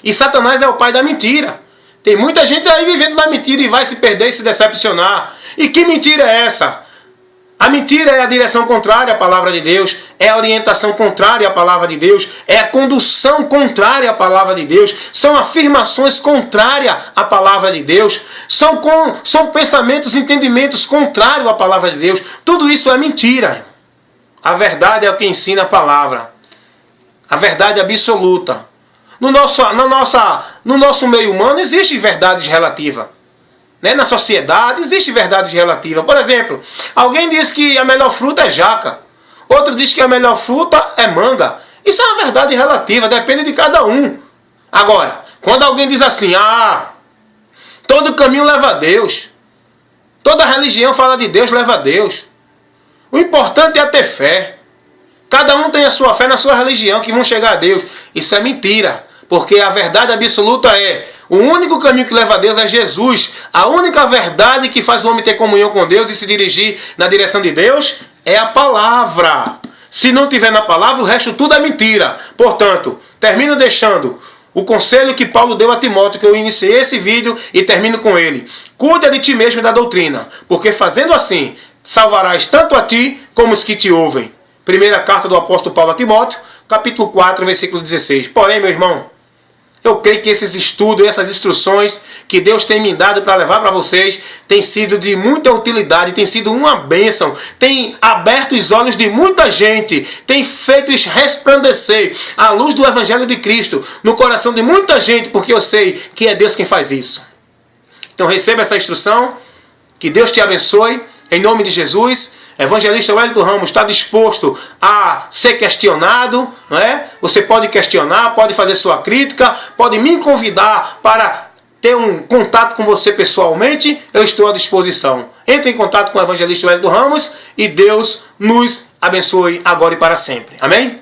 E Satanás é o pai da mentira. Tem muita gente aí vivendo na mentira e vai se perder e se decepcionar. E que mentira é essa? A mentira é a direção contrária à palavra de Deus, é a orientação contrária à palavra de Deus, é a condução contrária à palavra de Deus, são afirmações contrárias à palavra de Deus, são pensamentos, entendimentos contrários à palavra de Deus. Tudo isso é mentira. A verdade é o que ensina a palavra. A verdade absoluta. No nosso meio humano existe verdades relativas. Na sociedade existe verdades relativas. Por exemplo, alguém diz que a melhor fruta é jaca. Outro diz que a melhor fruta é manga. Isso é uma verdade relativa, depende de cada um. Agora, quando alguém diz assim: todo caminho leva a Deus. Toda religião fala de Deus, leva a Deus. O importante é ter fé. Cada um tem a sua fé na sua religião que vão chegar a Deus. Isso é mentira. Porque a verdade absoluta é: o único caminho que leva a Deus é Jesus. A única verdade que faz o homem ter comunhão com Deus e se dirigir na direção de Deus é a palavra. Se não tiver na palavra, o resto tudo é mentira. Portanto, termino deixando o conselho que Paulo deu a Timóteo, que eu iniciei esse vídeo e termino com ele. Cuida de ti mesmo e da doutrina, porque fazendo assim, salvarás tanto a ti como os que te ouvem. Primeira carta do apóstolo Paulo a Timóteo, capítulo 4, versículo 16. Porém, meu irmão, eu creio que esses estudos, essas instruções que Deus tem me dado para levar para vocês, tem sido de muita utilidade, tem sido uma bênção, tem aberto os olhos de muita gente, tem feito resplandecer a luz do Evangelho de Cristo no coração de muita gente, porque eu sei que é Deus quem faz isso. Então receba essa instrução, que Deus te abençoe, em nome de Jesus. Evangelista Wellington Ramos está disposto a ser questionado, não é? Você pode questionar, pode fazer sua crítica, pode me convidar para ter um contato com você pessoalmente, eu estou à disposição. Entre em contato com o Evangelista Wellington Ramos e Deus nos abençoe agora e para sempre. Amém?